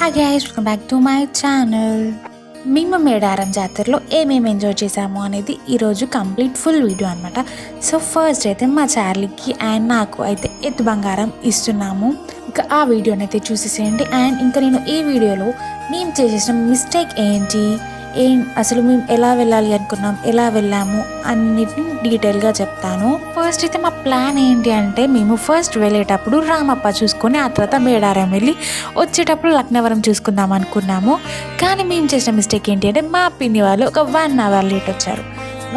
Hi guys, welcome back to my channel. మేము మేడారం జాతరలో ఏమేమి ఎంజాయ్ చేసాము అనేది ఈరోజు కంప్లీట్ ఫుల్ వీడియో అనమాట. సో ఫస్ట్ అయితే మా చార్లీకి అండ్ నాకు అయితే ఎత్తు బంగారం ఇస్తున్నాము. ఇంకా ఆ వీడియోని అయితే చూసేసేయండి. అండ్ ఇంకా నేను ఈ వీడియోలో మేము చేసేసిన మిస్టేక్ ఏంటి, అసలు మేము ఎలా వెళ్ళాలి అనుకున్నాం, ఎలా వెళ్ళాము అన్నిటిని డీటెయిల్గా చెప్తాను. ఫస్ట్ అయితే మా ప్లాన్ ఏంటి అంటే, మేము ఫస్ట్ వెళ్ళేటప్పుడు రామప్ప చూసుకొని ఆ తర్వాత మేడారం వెళ్ళి వచ్చేటప్పుడు లక్నవరం చూసుకుందాం అనుకున్నాము. కానీ మేము చేసిన మిస్టేక్ ఏంటి అంటే, మా పిన్ని వాళ్ళు ఒక 1 అవర్ లేట్ వచ్చారు.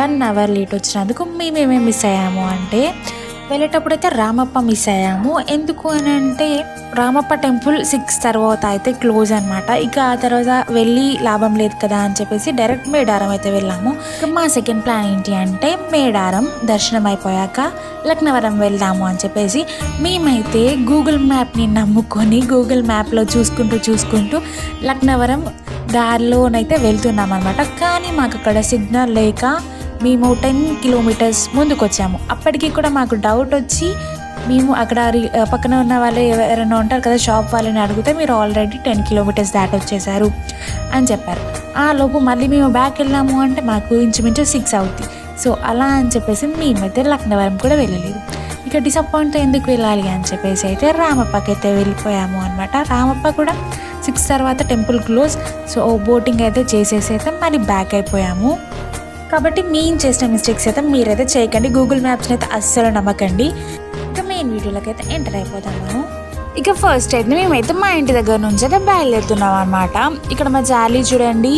1 అవర్ లేట్ వచ్చినందుకు మేమేమేమి మిస్ అయ్యాము అంటే, వెళ్ళేటప్పుడు అయితే రామప్ప మిస్ అయ్యాము. ఎందుకు అని అంటే, రామప్ప టెంపుల్ 6 తర్వాత అయితే క్లోజ్ అనమాట. ఇక ఆ తర్వాత వెళ్ళి లాభం లేదు కదా అని చెప్పేసి డైరెక్ట్ మేడారం అయితే వెళ్ళాము. ఇక మా సెకండ్ ప్లాన్ ఏంటి అంటే, మేడారం దర్శనం అయిపోయాక లక్నవరం వెళ్దాము అని చెప్పేసి మేమైతే గూగుల్ మ్యాప్ని నమ్ముకొని గూగుల్ మ్యాప్లో చూసుకుంటూ లక్నవరం దారిలోనైతే వెళ్తున్నాం అనమాట. కానీ మాకు అక్కడ సిగ్నల్ లేక మేము 10 కిలోమీటర్స్ ముందుకు వచ్చాము. అప్పటికి కూడా మాకు డౌట్ వచ్చి మేము అక్కడ పక్కన ఉన్న వాళ్ళు ఎవరైనా ఉంటారు కదా షాప్ వాళ్ళని అడిగితే, మీరు ఆల్రెడీ 10 కిలోమీటర్స్ దాటి వచ్చేసారు అని చెప్పారు. ఆ లోపు మళ్ళీ మేము బ్యాక్ వెళ్ళాము అంటే మాకు ఇంచుమించు 6 అవుతుంది. సో అలా అని చెప్పేసి మేమైతే లక్నవరం కూడా వెళ్ళలేదు. ఇక డిసప్పాయింట్ ఎందుకు వెళ్ళాలి అని చెప్పేసి అయితే రామప్పకి అయితే వెళ్ళిపోయాము అనమాట. రామప్ప కూడా 6 తర్వాత టెంపుల్ క్లోజ్. సో బోటింగ్ అయితే చేసేసి అయితే మళ్ళీ బ్యాక్ అయిపోయాము. కాబట్టి మేము చేసిన మిస్టేక్స్ అయితే మీరైతే చేయకండి. గూగుల్ మ్యాప్స్ని అయితే అస్సలు నమ్మకండి. ఇంకా మెయిన్ వీడియోలోకి అయితే ఎంటర్ అయిపోతాము. ఇక ఫస్ట్ అయితే మేమైతే మా ఇంటి దగ్గర నుంచి అయితే బయలుదేరుతున్నాం అనమాట. ఇక్కడ మా జాలీ చూడండి,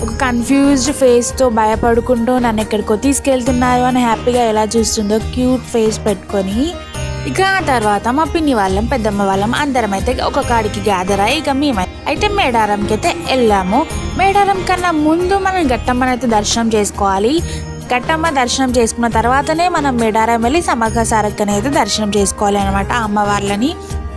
ఒక కన్ఫ్యూజ్డ్ ఫేస్తో భయపడుకుంటూ నన్ను ఎక్కడికో తీసుకెళ్తున్నారు అని హ్యాపీగా ఎలా చూస్తుందో క్యూట్ ఫేస్ పెట్టుకొని. ఇక ఆ తర్వాత మా పిన్ని వాళ్ళం, పెద్దమ్మ వాళ్ళం అందరం అయితే ఒక కాడికి గ్యాదర్ అయ్యి ఇక మేము అయితే మేడారంకి అయితే వెళ్ళాము. మేడారం కన్నా ముందు మనం గట్టమ్మనైతే దర్శనం చేసుకోవాలి. గట్టమ్మ దర్శనం చేసుకున్న తర్వాతనే మనం మేడారం వెళ్ళి సమ్మక్క సారక్కని అయితే దర్శనం చేసుకోవాలి అనమాట, అమ్మవార్లని.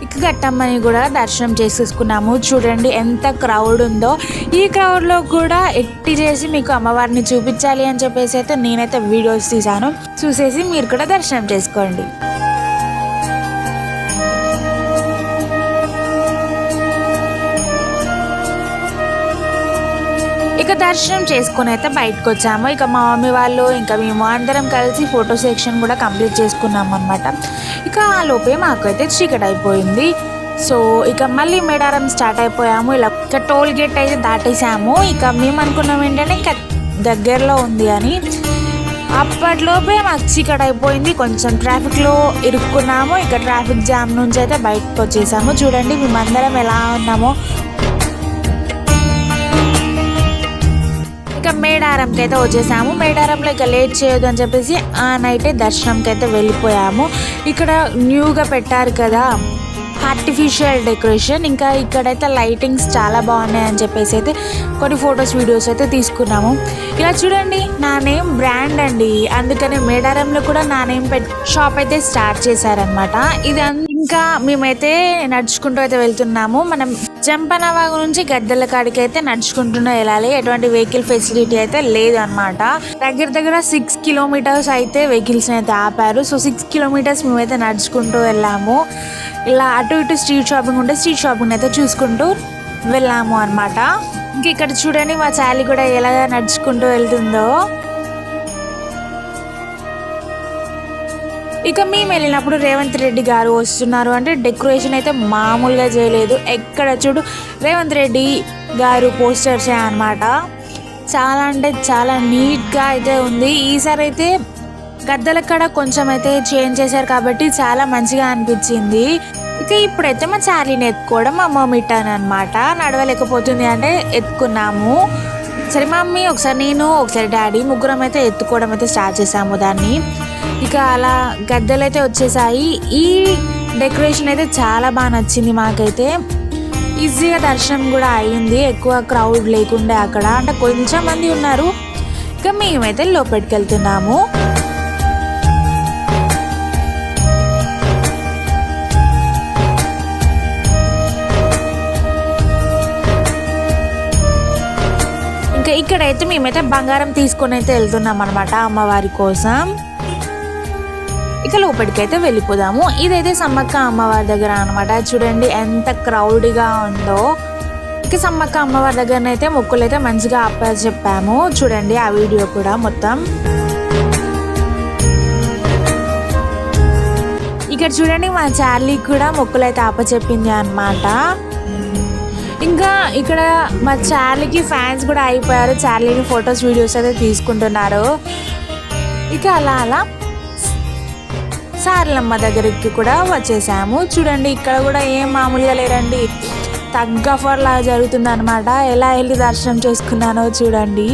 ఇక గట్టమ్మని కూడా దర్శనం చేసేసుకున్నాము. చూడండి ఎంత క్రౌడ్ ఉందో. ఈ క్రౌడ్లో కూడా ఎట్టి చేసి మీకు అమ్మవారిని చూపించాలి అని చెప్పేసి అయితే నేనైతే వీడియోస్ తీసాను. చూసేసి మీరు కూడా దర్శనం చేసుకోండి. ఇక దర్శనం చేసుకుని అయితే బయటకు వచ్చాము. ఇక మా మమ్మీ వాళ్ళు ఇంకా మేము అందరం కలిసి ఫోటో సెక్షన్ కూడా కంప్లీట్ చేసుకున్నాము అనమాట. ఇక ఆ లోపే మాకు అయితే చీకటి అయిపోయింది. సో ఇక మళ్ళీ మేడారం స్టార్ట్ అయిపోయాము. ఇలా ఇక టోల్ గేట్ అయితే దాటేసాము. ఇక మేము అనుకున్నాం ఏంటంటే ఇంకా దగ్గరలో ఉంది అని. అప్పట్లోపే మాకు చీకటి అయిపోయింది. కొంచెం ట్రాఫిక్లో ఇరుక్కున్నాము. ఇక ట్రాఫిక్ జామ్ నుంచి అయితే బయటకు వచ్చేసాము. చూడండి మేమందరం ఎలా ఉన్నామో. ఇక మేడారంకి అయితే వచ్చేసాము. మేడారంలో ఇక లేట్ చేయొద్దు అని చెప్పేసి ఆ నైటే దర్శనంకి అయితే వెళ్ళిపోయాము. ఇక్కడ న్యూగా పెట్టారు కదా ఆర్టిఫిషియల్ డెకరేషన్, ఇంకా ఇక్కడైతే లైటింగ్స్ చాలా బాగున్నాయి అని చెప్పేసి అయితే కొన్ని ఫొటోస్ వీడియోస్ అయితే తీసుకున్నాము. ఇలా చూడండి, నా నేమ్ బ్రాండ్ అండి, అందుకని మేడారంలో కూడా నా నేమ్ షాప్ అయితే స్టార్ట్ చేశారనమాట. ఇది ఇంకా మేమైతే నడుచుకుంటూ అయితే వెళ్తున్నాము. మనం జంపనవాగు నుంచి గద్దెల కాడికి అయితే నడుచుకుంటూనే వెళ్ళాలి. ఎటువంటి వెహికల్ ఫెసిలిటీ అయితే లేదు అనమాట. దగ్గర 6 కిలోమీటర్స్ అయితే వెహికల్స్ అయితే ఆపారు. సో 6 కిలోమీటర్స్ మేమైతే నడుచుకుంటూ వెళ్ళాము. ఇలా అటు ఇటు స్ట్రీట్ షాపింగ్ ఉంటే స్ట్రీట్ షాపింగ్ అయితే చూసుకుంటూ వెళ్ళాము అనమాట. ఇంక ఇక్కడ చూడండి మా చాలి కూడా ఎలా నడుచుకుంటూ వెళ్తుందో. ఇక మేము వెళ్ళినప్పుడు రేవంత్ రెడ్డి గారు వస్తున్నారు అంటే డెకరేషన్ అయితే మామూలుగా చేయలేదు. ఎక్కడ చూడు రేవంత్ రెడ్డి గారు పోస్టర్సే అనమాట. చాలా అంటే చాలా నీట్గా అయితే ఉంది. ఈసారి అయితే గద్దెల కాడ కొంచెం అయితే చేంజ్ చేశారు కాబట్టి చాలా మంచిగా అనిపించింది. ఇక ఇప్పుడైతే మా చార్లీని ఎత్తుకోవడం మా మమ్మీ టర్న్ అనమాట. నడవలేకపోతుంది అంటే ఎత్తుకున్నాము. సరే మమ్మీ, ఒకసారి నేను, ఒకసారి డాడీ, ముగ్గురం అయితే ఎత్తుకోవడం అయితే స్టార్ట్ చేసాము దాన్ని. ఇక అలా గద్దెలు అయితే వచ్చేసాయి. ఈ డెకరేషన్ అయితే చాలా బాగా నచ్చింది మాకైతే. ఈజీగా దర్శనం కూడా అయ్యింది, ఎక్కువ క్రౌడ్ లేకుండా అక్కడ, అంటే కొంచెం మంది ఉన్నారు. ఇక మేమైతే లోపలికి వెళ్తున్నాము. ఇంకా ఇక్కడైతే మేమైతే బంగారం తీసుకొని అయితే వెళ్తున్నాం అనమాట అమ్మవారి కోసం. ఇక లోపలికి అయితే వెళ్ళిపోదాము. ఇదైతే సమ్మక్క అమ్మవారి దగ్గర అనమాట. చూడండి ఎంత క్రౌడ్గా ఉందో. ఇక సమ్మక్క అమ్మవారి దగ్గరనైతే మొక్కులు అయితే మంచిగా చెప్పాము. చూడండి ఆ వీడియో కూడా మొత్తం. ఇక్కడ చూడండి మా చార్లీ కూడా మొక్కులు అయితే అప్పచెప్పింది అన్నమాట. ఇంకా ఇక్కడ మా చార్లీకి ఫ్యాన్స్ కూడా అయిపోయారు. చార్లీని ఫొటోస్ వీడియోస్ అయితే తీసుకుంటున్నారు. ఇక అలా సారలమ్మ దగ్గరికి కూడా వచ్చేసాము. చూడండి ఇక్కడ కూడా ఏం మామూలుగా లేరండి, తగ్గ ఫర్ లాగా జరుగుతుంది అనమాట. ఎలా వెళ్ళి దర్శనం చేసుకున్నానో చూడండి.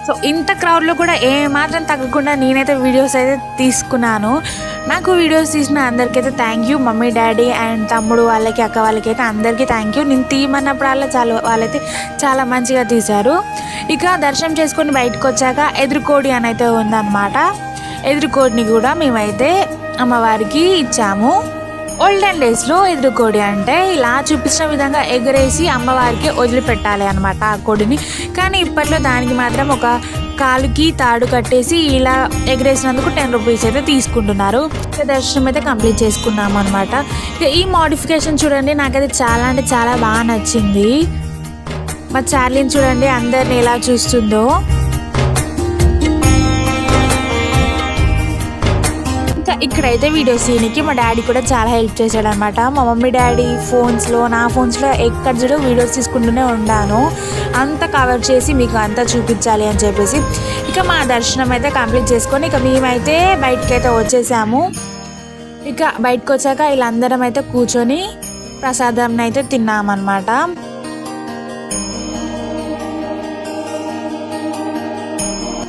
సో ఇంత క్రౌడ్లో కూడా ఏమాత్రం తగ్గకుండా నేనైతే వీడియోస్ అయితే తీసుకున్నాను. నాకు వీడియోస్ తీసిన అందరికైతే thank you. Mummy daddy and తమ్ముడు వాళ్ళకి అక్క వాళ్ళకి అయితే అందరికీ థ్యాంక్ యూ. నేను తీయమన్నప్పుడల్లా వాళ్ళైతే చాలా మంచిగా తీశారు. ఇక దర్శనం చేసుకొని బయటకు వచ్చాక ఎదురుకోడి అని అయితే ఉందన్నమాట. ఎదురుకోడిని కూడా మేమైతే అమ్మవారికి ఇచ్చాము. ఓల్డెన్ డేస్లో ఎదురుకోడి అంటే ఇలా చూపించిన విధంగా ఎగరేసి అమ్మవారికి వదిలిపెట్టాలి అనమాట ఆ కోడిని. కానీ ఇప్పట్లో దానికి మాత్రం ఒక కాలుకి తాడు కట్టేసి ఇలా ఎగరేసినందుకు 10 రూపీస్ అయితే తీసుకుంటున్నారు. దర్శనం అయితే కంప్లీట్ చేసుకున్నాము అనమాట. ఇక ఈ మోడిఫికేషన్ చూడండి, నాకైతే చాలా అంటే చాలా బాగా నచ్చింది. మా చార్లీని చూడండి అందరిని ఎలా చూస్తుందో. ఇక్కడైతే వీడియో సీన్కి మా డాడీ కూడా చాలా హెల్ప్ చేశాడు అనమాట. మా మమ్మీ డాడీ నా ఫోన్స్లో ఎక్కడ చూడ వీడియోస్ తీసుకుంటూనే ఉన్నాను. అంతా కవర్ చేసి మీకు అంతా చూపించాలి అని చెప్పేసి ఇక మా దర్శనం అయితే కంప్లీట్ చేసుకొని ఇక మేమైతే బయటకైతే వచ్చేసాము. ఇక బయటకు వచ్చాక వీళ్ళందరం అయితే కూర్చొని ప్రసాదం అయితే తిన్నామన్నమాట.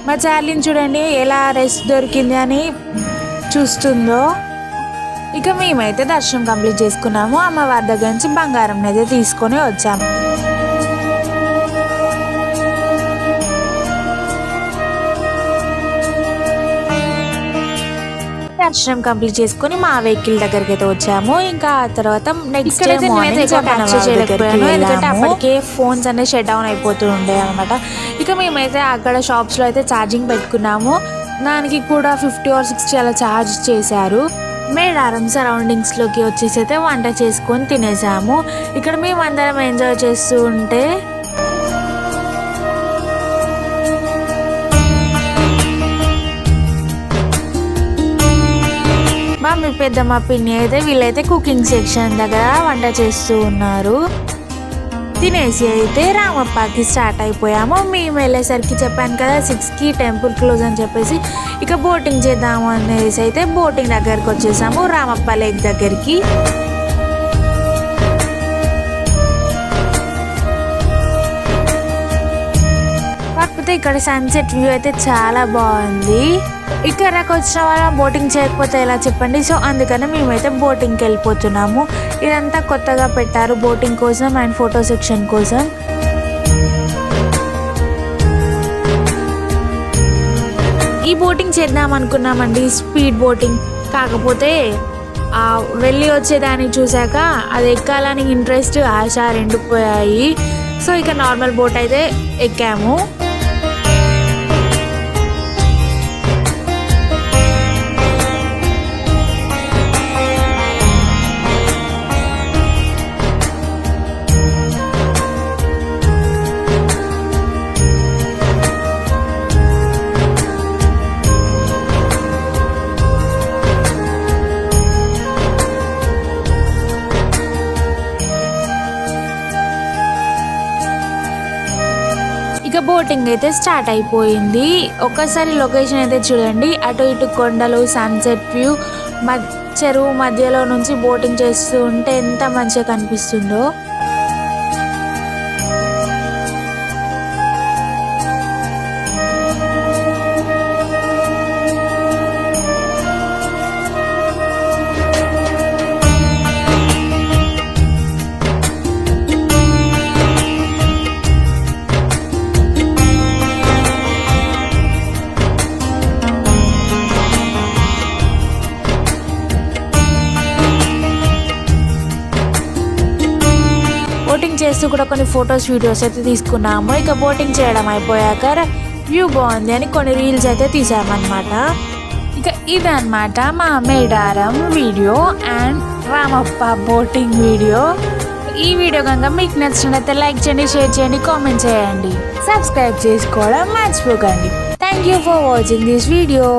మా చార్లీని చూడండి ఎలా రెస్ట్ దొరికింది అని చూస్తుందో. ఇక మేమైతే దర్శనం కంప్లీట్ చేసుకున్నాము. అమ్మవారి దగ్గర నుంచి బంగారం అయితే తీసుకొని వచ్చాము. దర్శనం కంప్లీట్ చేసుకుని మా వెహికల్ దగ్గరికి అయితే వచ్చాము. ఇంకా ఆ తర్వాత నెక్స్ట్ ఎందుకంటే అప్పటికే ఫోన్స్ అనేది షట్ డౌన్ అయిపోతూ ఉండే అనమాట. ఇక మేమైతే అక్కడ షాప్స్లో అయితే ఛార్జింగ్ పెట్టుకున్నాము. దానికి కూడా 50 or 60 అలా ఛార్జ్ చేశారు. మేడారం సరౌండింగ్స్లోకి వచ్చేసి అయితే వంట చేసుకొని తినేసాము. ఇక్కడ మేము అందరం ఎంజాయ్ చేస్తూ ఉంటే మా పెద్దమ్మ పిన్ని అయితే వీళ్ళైతే కుకింగ్ సెక్షన్ దగ్గర వంట చేస్తూ ఉన్నారు. తినేసి అయితే రామప్పకి స్టార్ట్ అయిపోయాము. మేము వెళ్ళేసరికి చెప్పాను కదా 6కి టెంపుల్ క్లోజ్ అని చెప్పేసి ఇక బోటింగ్ చేద్దాము అనేసి అయితే బోటింగ్ దగ్గరికి వచ్చేసాము, రామప్ప లేక్ దగ్గరికి. కాకపోతే ఇక్కడ సన్సెట్ వ్యూ అయితే చాలా బాగుంది. ఇక్కడకు వచ్చిన వాళ్ళ బోటింగ్ చేయకపోతే ఎలా చెప్పండి. సో అందుకని మేమైతే బోటింగ్కి వెళ్ళిపోతున్నాము. ఇదంతా కొత్తగా పెట్టారు బోటింగ్ కోసం అండ్ ఫోటో సెక్షన్ కోసం. ఈ బోటింగ్ చేద్దాం అనుకున్నామండి, స్పీడ్ బోటింగ్. కాకపోతే వెళ్ళి వచ్చేదాన్ని చూసాక అది ఎక్కాలని ఇంట్రెస్ట్ ఆశ రెండు పోయాయి. సో ఇక నార్మల్ బోట్ అయితే ఎక్కాము. ఇక బోటింగ్ అయితే స్టార్ట్ అయిపోయింది. ఒక్కసారి లొకేషన్ అయితే చూడండి, అటు ఇటు కొండలు, సన్సెట్ వ్యూ, చెరువు మధ్యలో నుంచి బోటింగ్ చేస్తూ ఉంటే ఎంత మంచిగా కనిపిస్తుందో. చేస్తూ కూడా కొన్ని ఫొటోస్ వీడియోస్ అయితే తీసుకున్నాము. ఇక బోటింగ్ చేయడం అయిపోయాక వ్యూ బాగుంది అని కొన్ని రీల్స్ అయితే తీసామన్నమాట. ఇక ఇదన్నమాట మా Medaram video and Ramappa boating video. ఈ వీడియో కనుక మీకు నచ్చినట్లయితే లైక్ చేయండి, షేర్ చేయండి, కామెంట్ చేయండి, సబ్స్క్రైబ్ చేసుకోవడం మర్చిపోకండి. Thank you for watching this video.